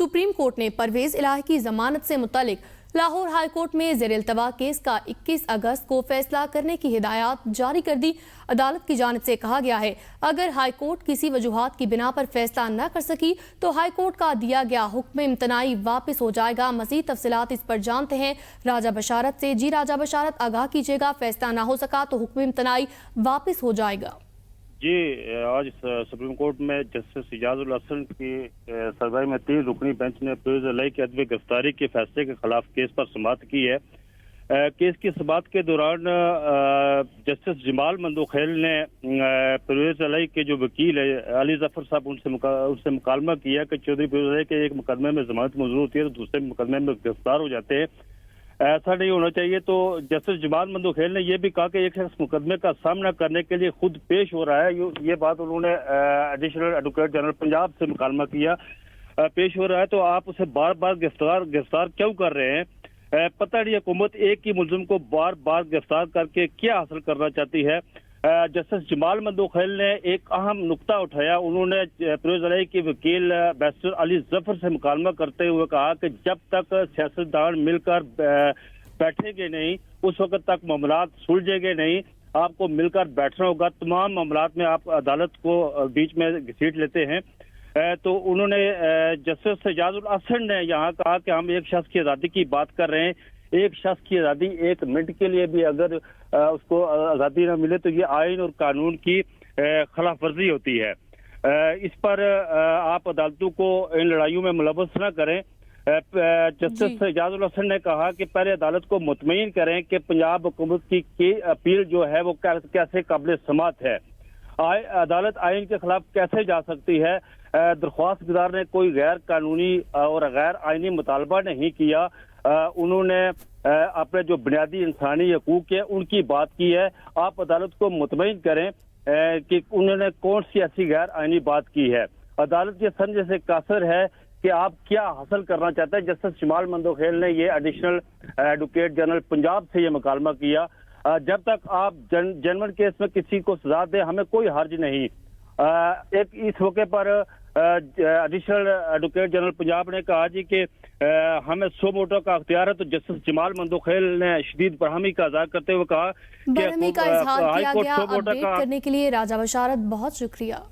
Supreme court ने परवेज इलाही की जमानत से मुतालिक लाहौर हाई कोर्ट में ज़ेर इल्तवा केस का 21 अगस्त को फैसला करने की हिदायत जारी कर दी। अदालत की जानिब से कहा गया है, अगर हाई कोर्ट किसी वजूहात की बिना पर फैसला न कर सकी तो हाई कोर्ट का दिया गया हुक्म इम्तनाई वापस हो जाएगा। मज़ीद तफसीलात इस पर जानते हैं राजा बशारत से। जी राजा बशारत, आगाह कीजिएगा, फैसला ना हो सका तो हुक्म इम्तनाई वापस हो जाएगा। जी, आज सुप्रीम कोर्ट में जस्टिस इजाजुल हसन की सरबराही में 3 रुकनी बेंच ने परवेज इलाही की अदम गिरफ्तारी के फैसले के खिलाफ केस पर समाअत की है। केस की समाअत के दौरान जस्टिस जमाल मंदोखेल ने परवेज इलाही के जो वकील है अली जफर साहब उनसे मुकालमा किया कि चौधरी परवेज इलाही के एक मुकदमे में जमानत मंजूर होती है तो दूसरे मुकदमे में गिरफ्तार हो जाते हैं, ऐसा नहीं होना चाहिए। तो जस्टिस जमाल मंदोखेल ने यह भी कहा कि एक शख्स मुकदमे का सामना करने के लिए खुद पेश हो रहा है। ये बात उन्होंने एडिशनल एडवोकेट जनरल पंजाब से मुकालमा किया। पेश हो रहा है तो आप उसे बार बार गिरफ्तार क्यों कर रहे हैं? पता नहीं हुकूमत एक ही मुलजिम को बार बार गिरफ्तार करके क्या हासिल करना चाहती है। जस्टिस जमाल मंदोखेल ने एक अहम नुक्ता उठाया। उन्होंने परवेज इलाही के वकील बैरिस्टर अली जफर से मुकालमा करते हुए कहा कि जब तक सियासतदान मिलकर बैठेंगे नहीं उस वक्त तक मामलात सुलझेंगे नहीं, आपको मिलकर बैठना होगा। तमाम मामलात में आप अदालत को बीच में घसीट लेते हैं। तो उन्होंने जस्टिस इजाजुल हसन ने यहाँ कहा कि हम एक शख्स की आज़ादी की बात कर रहे हैं, एक शख्स की आज़ादी एक मिनट के लिए भी अगर उसको आज़ादी न मिले तो ये आइन और कानून की खिलाफ वर्जी होती है। इस पर आप अदालतों को इन लड़ाइयों में मुलव्वस न करें। जस्टिस इजाजुल हसन ने कहा कि पहले अदालत को मुतमईन करें कि पंजाब हुकूमत की अपील जो है वो कैसे काबिल समाअत है, अदालत आइन के खिलाफ कैसे जा सकती है। दरख्वास्त गुजार ने कोई गैर कानूनी और गैर आइनी मुतालबा नहीं किया। उन्होंने अपने जो बुनियादी इंसानी हकूक है उनकी बात की है। आप अदालत को मुतमईन करें कि उन्होंने कौन सी ऐसी गैर आइनी बात की है। अदालत के समझ से कासर है कि आप क्या हासिल करना चाहते हैं। जस्टिस जमाल मंदोखेल ने ये एडिशनल एडवोकेट जनरल पंजाब से ये मुकालमा किया। जब तक आप जेन्युइन केस में किसी को सजा दे हमें कोई हर्ज नहीं। एक इस मौके पर एडिशनल एडवोकेट जनरल पंजाब ने कहा जी कि हमें सो मोटो का अख्तियार है। तो जस्टिस जमाल मंदोखेल ने शदीद बरहमी का इज़हार करते हुए कहा कि का इज़हार किया गया। अपडेट करने के लिए राजा बशारत बहुत शुक्रिया।